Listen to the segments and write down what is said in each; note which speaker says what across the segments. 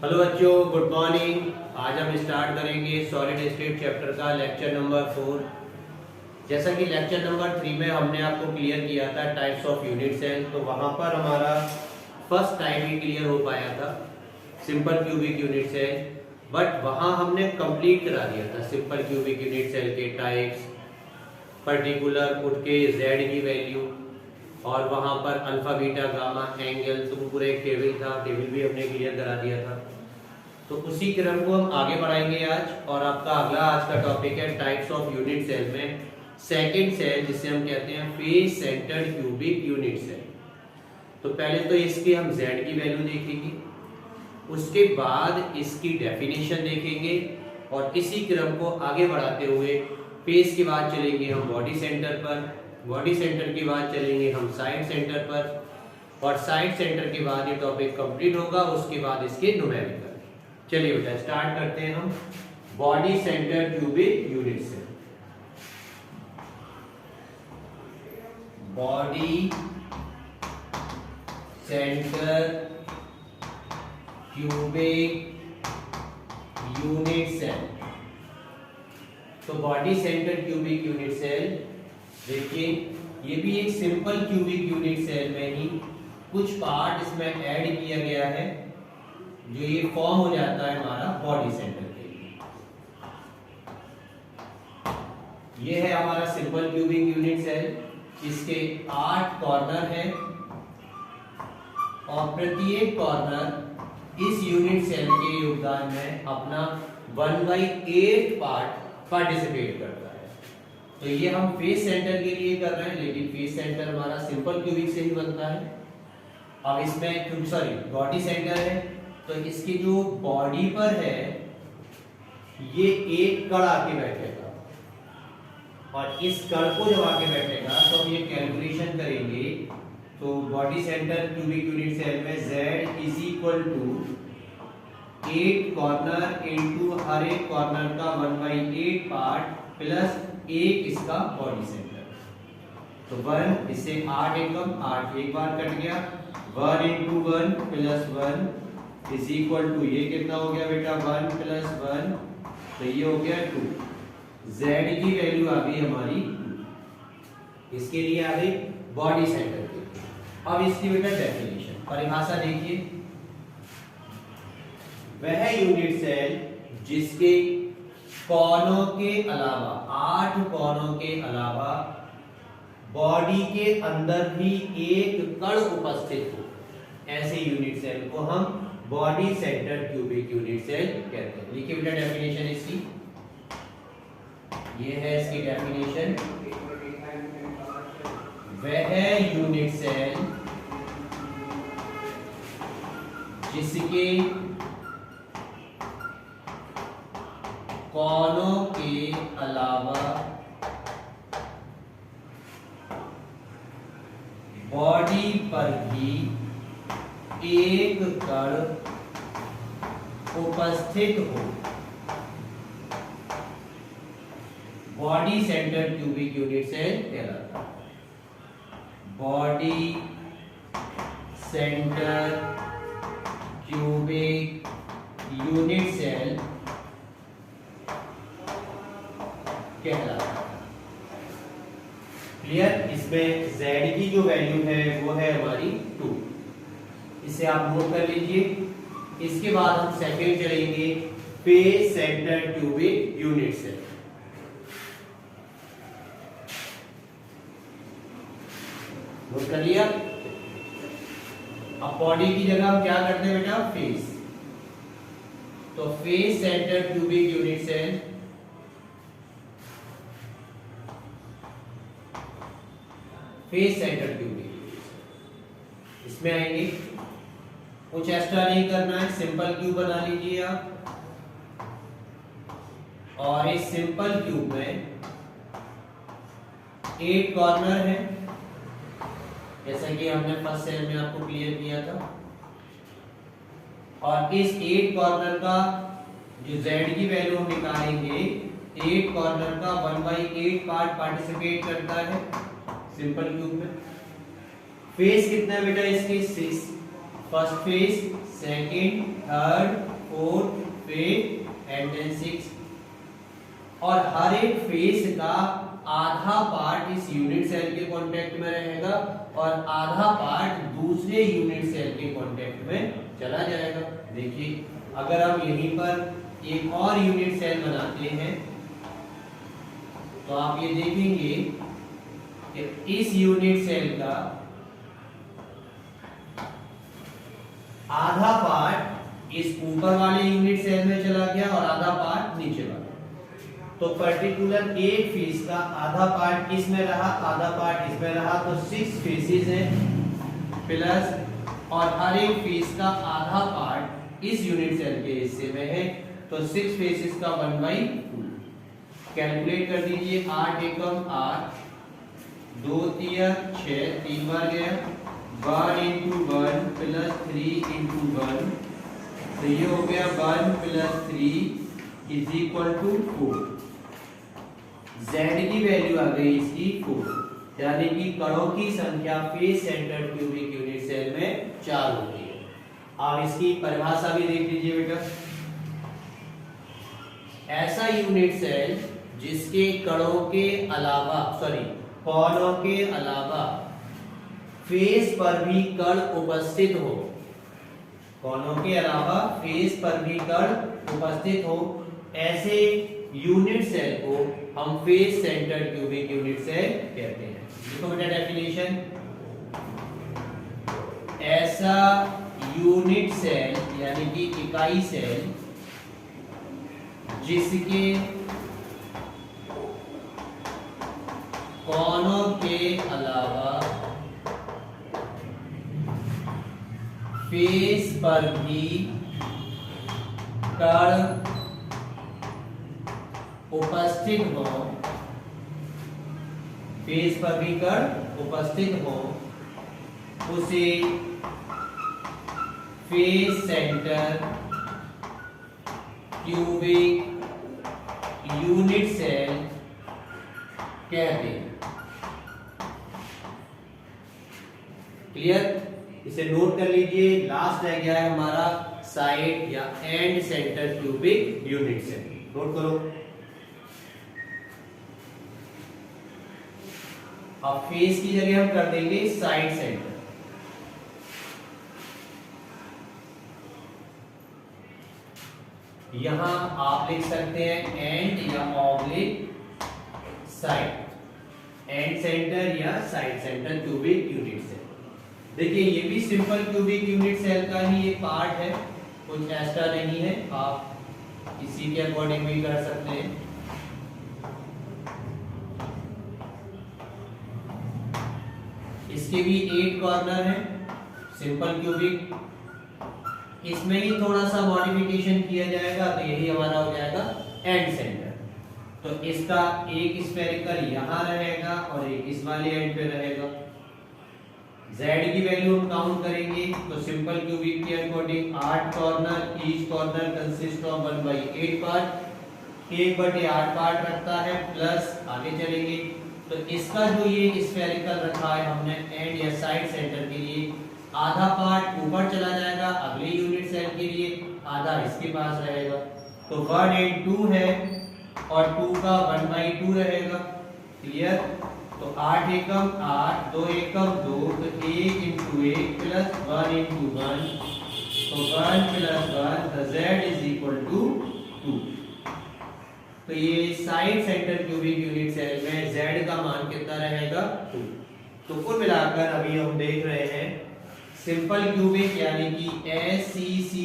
Speaker 1: Hello बच्चों, good morning. आज हम स्टार्ट करेंगे सॉलिड स्टेट चैप्टर का लेक्चर नंबर 4। जैसा कि लेक्चर नंबर 3 में हमने आपको क्लियर किया था टाइप्स ऑफ यूनिट सेल, तो वहाँ पर हमारा फर्स्ट टाइप ही क्लियर हो पाया था, simple cubic unit cell. But वहाँ हमने कंप्लीट करा दिया था सिंपल क्यूबिक यूनिट सेल के टाइप्स, पर्टिकुलर उनके जेड की वैल्यू, और वहाँ पर अल्फा बीटा गामा एंगल, तो वो पूरा एक टेबल था, टेबल भी हमने क्लियर करा दिया था। तो उसी क्रम को हम आगे बढ़ाएंगे आज, और आपका अगला आज का टॉपिक है टाइप्स ऑफ यूनिट सेल में सेकंड सेल, जिसे हम कहते हैं face centred cubic unit cell. तो पहले तो इसकी हम z की वैल्यू देखेंगे, उसके बाद इसकी डेफिनेशन देखेंगे, और इसी क्रम को आगे बढ़ाते हुए फेस के बाद चलेंगे हम बॉडी सेंटर पर, बॉडी सेंटर के बाद चलेंगे हम साइड सेंटर पर, और साइड सेंटर के बाद ये टॉपिक कंप्लीट होगा, उसके बाद इसके न्यूमेरिकल। चलिए बेटा स्टार्ट करते हैं हम बॉडी सेंटर क्यूबिक यूनिट से। Body centre cubic unit cell. तो body centre cubic unit cell, देखिए ये भी एक सिंपल क्यूबिक यूनिट सेल में ही कुछ पार्ट इसमें ऐड किया गया है, जो ये फॉर्म हो जाता है हमारा बॉडी सेंटर के लिए। ये है हमारा सिंपल क्यूबिक यूनिट सेल, इसके 8 कॉर्नर हैं, और प्रत्येक कॉर्नर इस यूनिट सेल के योगदान में अपना 1/8 पार्ट पार्टिसिपेट करता है। तो ये हम फेस सेंटर के लिए कर रहे हैं, लेकिन फेस सेंटर हमारा सिंपल क्यूबिक से ही बनता है। अब इसमें बॉडी सेंटर है, तो इसकी जो बॉडी पर है ये एक कण आके बैठेगा, और इस कण को जब आके बैठेगा तो हम ये कैलकुलेशन करेंगे। तो body centre cubic unit cell में z is equal to 8 corner into हर एक कॉर्नर का 1/8 पार्ट प्लस 1 इसका बॉडी सेंटर। तो 1 इससे 8 एकम 8 एक बार कट गया, 1 into 1 plus 1 is equal to, ये कितना हो गया बेटा 1 प्लस 1, तो ये हो गया 2। z की वैल्यू आ गई हमारी 2, इसके लिए आ गई बॉडी सेंटर की। अब इसकी बेटा डेफिनेशन परिभाषा देखिए, वह यूनिट सेल जिसके कोनों के अलावा 8 कोनों के अलावा बॉडी के अंदर भी एक कण उपस्थित हो, ऐसे यूनिट सेल को हम body centre cubic unit cell कहते हैं। लिखिए बेटा डेफिनेशन इसकी, ये है इसकी डेफिनेशन। वह यूनिट सेल जिसके कोनों के अलावा बॉडी पर भी एक कण उपस्थित हो, body centre cubic unit cell कहलाता है। Body centre cubic unit cell कहलाता है। क्लियर? इसमें z की जो वैल्यू है वो है हमारी 2, इसे आप नोट कर लीजिए। इसके बाद हम सेकंड चलेंगे face centre cubic unit cell. Note कर लिया? अब बॉडी की जगह हम क्या करते हैं बेटा, फेस। तो face centre cubic unit cell face centre cubic, इसमें आएंगे, कुछ एक्स्ट्रा नहीं करना है, सिंपल क्यूब बना लीजिए आप। और इस सिंपल क्यूब में 8 कॉर्नर है, जैसा कि हमने फर्स्ट सेल में आपको क्लियर किया था। और इस 8 कॉर्नर का जो z की वैल्यू हम निकालेंगे, 8 कॉर्नर का 1/8 पार्ट पार्टिसिपेट करता है सिंपल क्यूब में। फेस कितना है बेटा इसके 6, first face second, third, fourth, fifth and then six. और हर एक फेस का आधा पार्ट इस यूनिट सेल के कांटेक्ट में रहेगा और आधा पार्ट दूसरे यूनिट सेल के कांटेक्ट में चला जाएगा। देखिए, अगर हम यहीं पर एक और यूनिट सेल बनाते हैं तो आप ये देखेंगे कि इस यूनिट सेल का आधा पार्ट इस ऊपर वाले यूनिट सेल में चला गया और आधा पार्ट नीचे वाला। तो पर्टिकुलर एक फेस का आधा पार्ट इसमें रहा, आधा पार्ट इसमें रहा, तो 6 फेसेस हैं प्लस, और हर एक फेस का आधा पार्ट इस यूनिट सेल के हिस्से में है, तो 6 फेसेस का 1/2 कैलकुलेट कर दीजिए। 8 एकम 8, 2 तिया 6, 3 बार गया, 1 into 1 प्लस 3 into 1, तो ये हो गया 1 + 3 इज इक्वल टू 4। Z की वैल्यू आ गई इसकी 4, यानी कि कणों की संख्या face centre cubic unit cell में 4 होती है। आप इसकी परिभाषा भी देख लीजिए बेटा। ऐसा यूनिट सेल जिसके कोनों के अलावा फेस पर भी कण उपस्थित हो, कोनों के अलावा फेस पर भी कण उपस्थित हो, ऐसे यूनिट सेल को हम face centre cubic unit cell कहते हैं। देखो बेटा डेफिनेशन, ऐसा यूनिट सेल यानी कि इकाई सेल जिसके कोनों के अलावा फेस पर भी कण उपस्थित हो, फेस पर भी कण उपस्थित हो, उसे face centre cubic unit cell कहते हैं। क्लियर? इसे नोट कर लीजिए। लास्ट रह गया है हमारा साइड या end centre cubic unit cell. Note करो। अब फेस की जगह हम कर देंगे साइड सेंटर। यहां आप लिख सकते हैं एंड या ऑब्लिक साइड, एंड सेंटर या side centre cubic unit cell. देखिए, ये भी सिंपल क्यूबिक यूनिट सेल का ही एक पार्ट है, कुछ एक्स्ट्रा नहीं है। आप इसी के अकॉर्डिंग भी कर सकते हैं। इसके भी 8 कॉर्नर है, सिंपल क्यूबिक। इसमें ही थोड़ा सा मॉडिफिकेशन किया जाएगा तो यही हमारा हो जाएगा एंड सेंटर। तो इसका एक स्फेरिकल यहां रहेगा और एक इस वाले एंड पे रहेगा। Z की वैल्यू हम काउंट करेंगे तो सिंपल क्यूबिक के according 8 corner, each corner consist of 1/8 part, 1/8 part रखता है, प्लस आगे चलेंगे तो इसका जो ये स्फेरिकल रखा है हमने एंड या साइड सेंटर के लिए, आधा पार्ट ऊपर चला जाएगा अगले यूनिट सेल के लिए, आधा इसके पास रहेगा। तो 1 and 2 है और 2 का 1/2 रहेगा। क्लियर? तो 8 एकम 8, 2 एकम 2, तो 1 into 1 प्लस 1 into 1, तो 1 + 1, तो Z is equal to 2। तो ये side centre cubic unit cell में Z का मान कितना रहेगा? 2। तो कुल मिलाकर अभी हम देख रहे हैं सिंपल क्यूबिक यानी कि SCC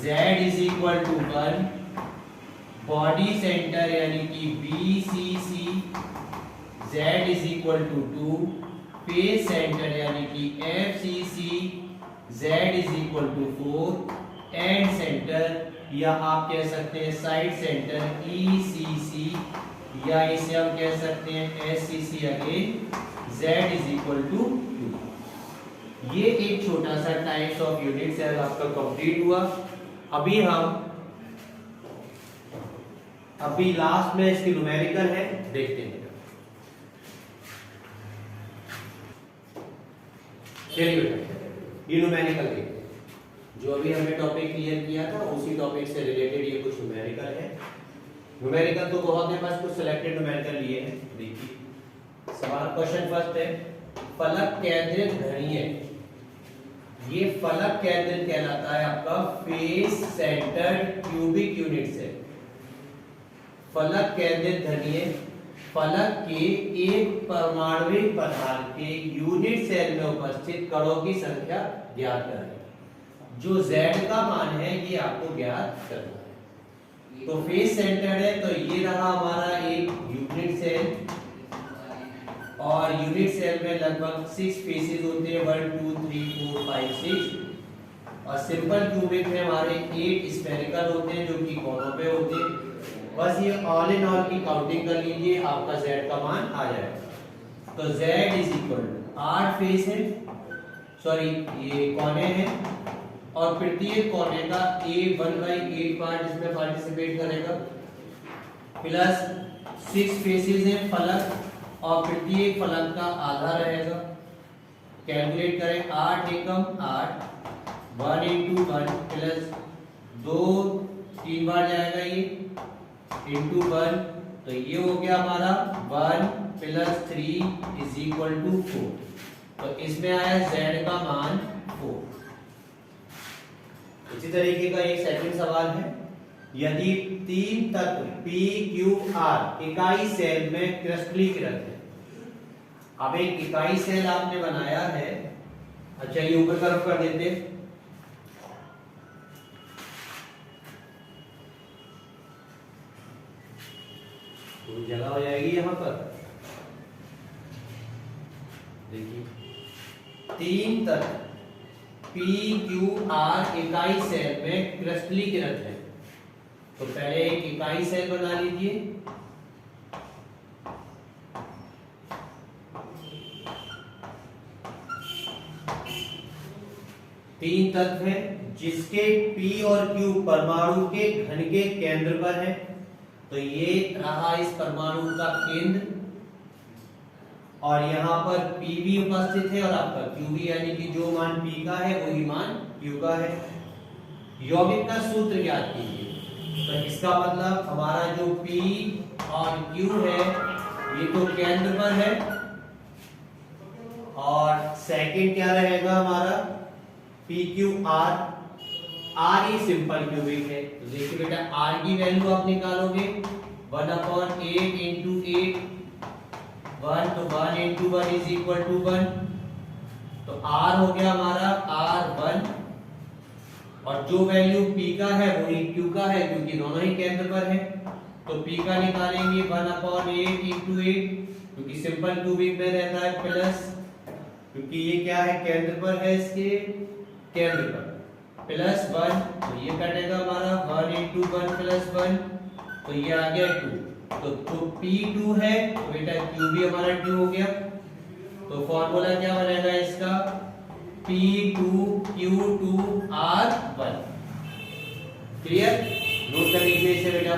Speaker 1: Z is equal to 1, body centre यानी कि BCC Z is equal to 2, face centre यानी कि FCC Z is equal to 4, and centre या आप कह सकते हैं साइड सेंटर ECC, या इसे हम कह सकते हैं SCC again Z is equal to 2। ये एक छोटा सा टाइप्स ऑफ यूनिट सेल आपका कंप्लीट हुआ। अभी लास्ट में इसकी न्यूमेरिकल है, देखते हैं। चलिए बेटा, ये न्यूमेरिकल है, जो अभी हमने टॉपिक क्लियर किया था उसी टॉपिक से रिलेटेड ये कुछ न्यूमेरिकल है। न्यूमेरिकल तो बहुत है, बस कुछ सिलेक्टेड न्यूमेरिकल लिए हैं। देखिए सवाल क्वेश्चन फर्स्ट है, फलक केंद्रित धनीय। ये फलक केंद्रित कहलाता है आपका face centred cubic unit cell. फलक केंद्रित धनीय फलक के एक परमाणुविक पदार्थ के यूनिट सेल में उपस्थित कणों की संख्या ज्ञात करें। जो Z का मान है ये आपको ज्ञात करना है। तो फेस सेंटर्ड है तो ये रहा हमारा एक यूनिट सेल, और यूनिट सेल में लगभग 6 फेसेस होते हैं, 1 2 3 4 5 6, और सिंपल क्यूबिक में हमारे 8 स्फेरिकल होते हैं जो कि कोनों पे होते हैं। बस ये ऑल इन ऑल की काउंटिंग कर लीजिए, आपका Z का मान आ जाएगा। तो Z इज इक्वल 8 फेस है, सॉरी ये कोने हैं, और प्रत्येक कोने का A 1/8 पार्ट इसमें पार्टिसिपेट करेगा, प्लस 6 फेसेस हैं फलक, और प्रत्येक फलक का आधा रहेगा। कैलकुलेट करें, 8 एकम 8, 1 into 1 प्लस 2 3 बार जाएगा ये इंटू 1, तो ये हो गया हमारा 1 + 3 = 4। तो इसमें आया Z का मान 4। इसी तरीके का एक सेकंड सवाल है, यदि 3 तत्व P Q R इकाई सेल में क्रिस्टलीकृत है। अब एक इकाई सेल आपने बनाया है, अच्छा ये ऊपर तरफ कर देते, तो जगह हो जाएगी यहां पर। देखिए 3 तत्व P Q R इकाई सेल में क्रिस्टलीकृत है, तो पहले एक इकाई सेल बना लीजिए। तीन तत्व है जिसके P और Q परमाणु के घन के केंद्र पर है, तो ये रहा इस परमाणु का केंद्र, और यहाँ पर P भी उपस्थित है और आपका Q भी, यानी कि जो मान P का है वही मान Q का है। यौगिक का सूत्र ज्ञात कीजिए, तो इसका मतलब हमारा जो P और Q है ये तो केंद्र पर है, और सेकंड क्या रहेगा हमारा PQR। R ही सिंपल क्यूबिक है, तो देखिए बेटा R की वैल्यू आप निकालोगे 1/8 into 8, 1, तो 1 into 1 = 1, तो R हो गया हमारा R1, और जो वैल्यू P का है वही Q का है क्योंकि दोनों ही केंद्र पर है, तो P का निकालेंगे 1/8 into 8, क्योंकि सिंपल क्यूबिक में रहता है प्लस, क्योंकि ये क्या है केंद्र पर है, इसके केंद्र पर, प्लस 1, तो ये कटेगा हमारा 1 into 1 + 1, तो ये आ गया 2, तो P2 है, तो बेटा Q भी हमारा 2 हो गया। तो फॉर्मूला क्या बनेगा इसका, P2Q2R1। क्लियर, नोट कर लीजिए इसे बेटा।